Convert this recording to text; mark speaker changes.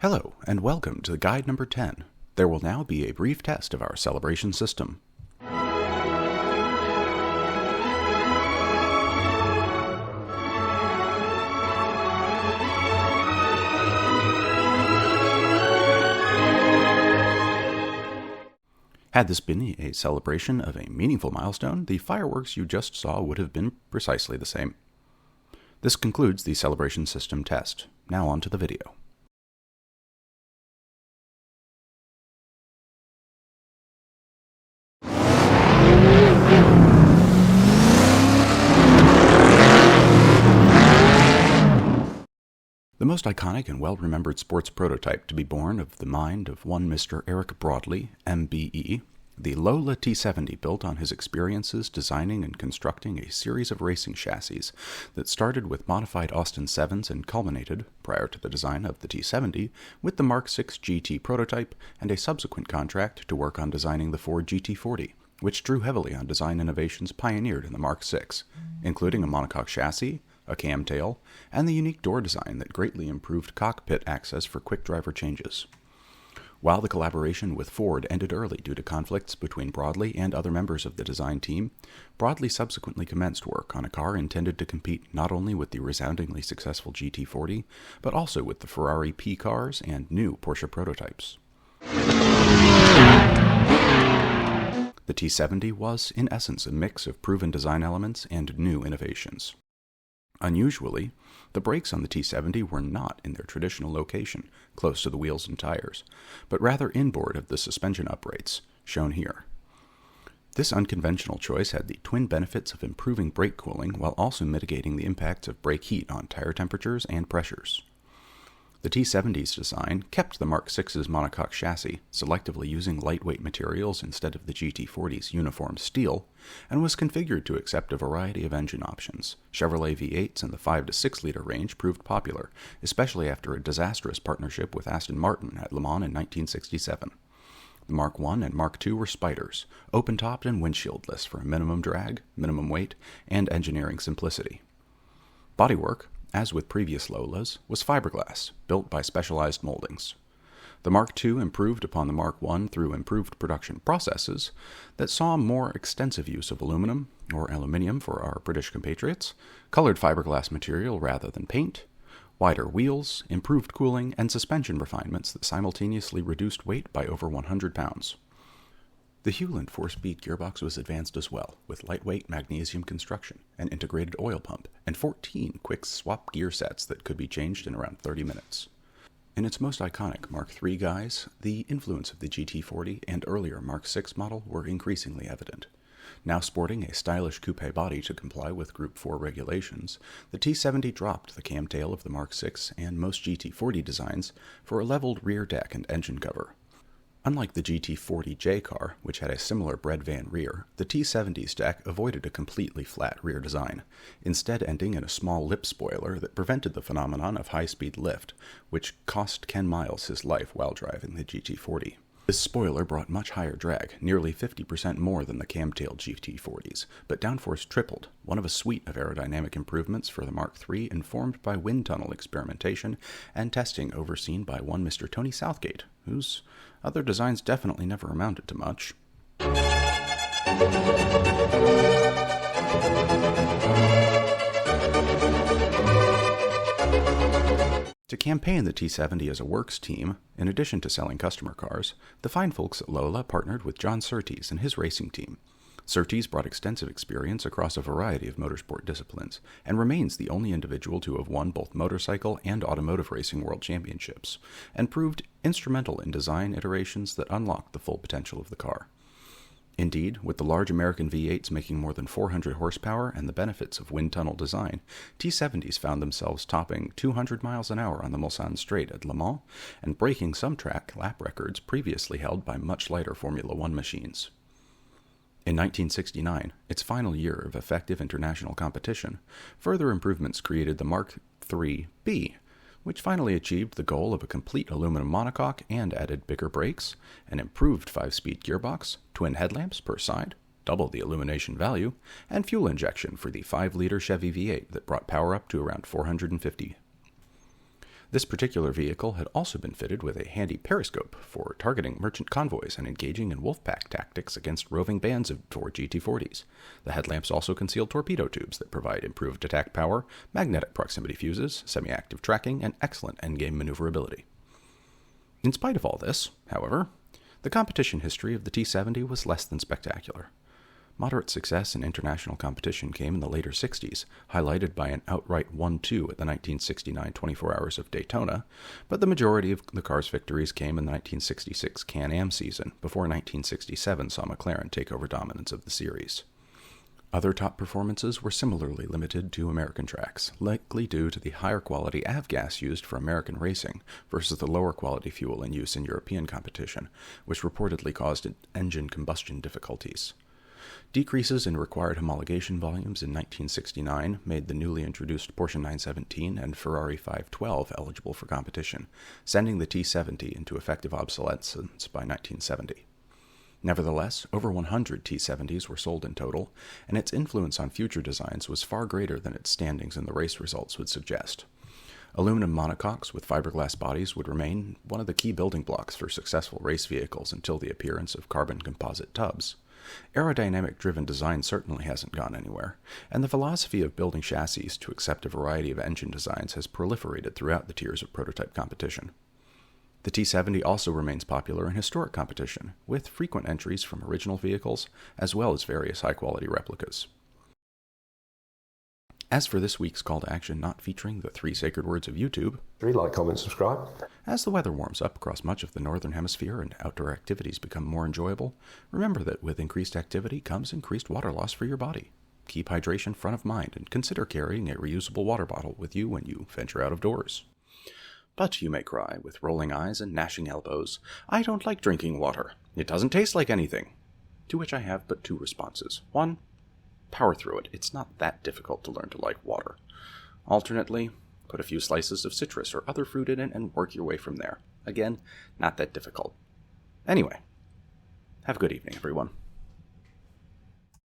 Speaker 1: Hello, and welcome to guide number 10. There will now be a brief test of our celebration system. Had this been a celebration of a meaningful milestone, the fireworks you just saw would have been precisely the same. This concludes the celebration system test. Now on to the video. The most iconic and well-remembered sports prototype to be born of the mind of one Mr. Eric Broadley, MBE, the Lola T70 built on his experiences designing and constructing a series of racing chassis that started with modified Austin 7s and culminated, prior to the design of the T70, with the Mark 6 GT prototype and a subsequent contract to work on designing the Ford GT40, which drew heavily on design innovations pioneered in the Mark 6, including a monocoque chassis, a camtail, and the unique door design that greatly improved cockpit access for quick driver changes. While the collaboration with Ford ended early due to conflicts between Broadley and other members of the design team, Broadley subsequently commenced work on a car intended to compete not only with the resoundingly successful GT40, but also with the Ferrari P cars and new Porsche prototypes. The T70 was, in essence, a mix of proven design elements and new innovations. Unusually, the brakes on the T70 were not in their traditional location, close to the wheels and tires, but rather inboard of the suspension uprights, shown here. This unconventional choice had the twin benefits of improving brake cooling while also mitigating the impacts of brake heat on tire temperatures and pressures. The T70's design kept the Mark 6's monocoque chassis, selectively using lightweight materials instead of the GT40's uniform steel, and was configured to accept a variety of engine options. Chevrolet V8s in the 5 to 6 liter range proved popular, especially after a disastrous partnership with Aston Martin at Le Mans in 1967. The Mark I and Mark II were Spyders, open-topped and windshieldless for minimum drag, minimum weight, and engineering simplicity. Bodywork, as with previous Lolas, was fiberglass, built by specialized moldings. The Mark II improved upon the Mark I through improved production processes that saw more extensive use of aluminum, or aluminium for our British compatriots, colored fiberglass material rather than paint, wider wheels, improved cooling, and suspension refinements that simultaneously reduced weight by over 100 pounds. The Hewland 4-speed gearbox was advanced as well, with lightweight magnesium construction, an integrated oil pump, and 14 quick swap gear sets that could be changed in around 30 minutes. In its most iconic Mark III guise, the influence of the GT40 and earlier Mark VI model were increasingly evident. Now sporting a stylish coupe body to comply with Group 4 regulations, the T70 dropped the camtail of the Mark VI and most GT40 designs for a leveled rear deck and engine cover. Unlike the GT40J car, which had a similar bread van rear, the T70's deck avoided a completely flat rear design, instead ending in a small lip spoiler that prevented the phenomenon of high-speed lift, which cost Ken Miles his life while driving the GT40. This spoiler brought much higher drag, nearly 50% more than the camtail GT40s, but downforce tripled, one of a suite of aerodynamic improvements for the Mark III informed by wind tunnel experimentation and testing overseen by one Mr. Tony Southgate, whose other designs definitely never amounted to much. To campaign the T70 as a works team, in addition to selling customer cars, the fine folks at Lola partnered with John Surtees and his racing team. Surtees brought extensive experience across a variety of motorsport disciplines, and remains the only individual to have won both motorcycle and automotive racing world championships, and proved instrumental in design iterations that unlocked the full potential of the car. Indeed, with the large American V8s making more than 400 horsepower and the benefits of wind tunnel design, T70s found themselves topping 200 miles an hour on the Mulsanne Straight at Le Mans and breaking some track lap records previously held by much lighter Formula One machines. In 1969, its final year of effective international competition, further improvements created the Mark III-B, which finally achieved the goal of a complete aluminum monocoque and added bigger brakes, an improved 5-speed gearbox, twin headlamps per side, double the illumination value, and fuel injection for the 5-liter Chevy V8 that brought power up to around 450. This particular vehicle had also been fitted with a handy periscope for targeting merchant convoys and engaging in wolfpack tactics against roving bands of 4 GT-40s. The headlamps also concealed torpedo tubes that provide improved attack power, magnetic proximity fuses, semi-active tracking, and excellent endgame maneuverability. In spite of all this, however, the competition history of the T70 was less than spectacular. Moderate success in international competition came in the later 60s, highlighted by an outright 1-2 at the 1969 24 Hours of Daytona, but the majority of the car's victories came in the 1966 Can-Am season, before 1967 saw McLaren take over dominance of the series. Other top performances were similarly limited to American tracks, likely due to the higher quality avgas used for American racing versus the lower quality fuel in use in European competition, which reportedly caused engine combustion difficulties. Decreases in required homologation volumes in 1969 made the newly introduced Porsche 917 and Ferrari 512 eligible for competition, sending the T70 into effective obsolescence by 1970. Nevertheless, over 100 T70s were sold in total, and its influence on future designs was far greater than its standings in the race results would suggest. Aluminum monocoques with fiberglass bodies would remain one of the key building blocks for successful race vehicles until the appearance of carbon composite tubs. Aerodynamic-driven design certainly hasn't gone anywhere, and the philosophy of building chassis to accept a variety of engine designs has proliferated throughout the tiers of prototype competition. The T70 also remains popular in historic competition, with frequent entries from original vehicles, as well as various high-quality replicas. As for this week's call to action not featuring the 3 sacred words of YouTube,
Speaker 2: like, comment, subscribe.
Speaker 1: As the weather warms up across much of the northern hemisphere and outdoor activities become more enjoyable, remember that with increased activity comes increased water loss for your body. Keep hydration front of mind and consider carrying a reusable water bottle with you when you venture out of doors. But you may cry, with rolling eyes and gnashing elbows, "I don't like drinking water. It doesn't taste like anything." To which I have but 2 responses. 1. Power through it. It's not that difficult to learn to like water. Alternately, put a few slices of citrus or other fruit in it and work your way from there. Again, not that difficult. Anyway, have a good evening, everyone.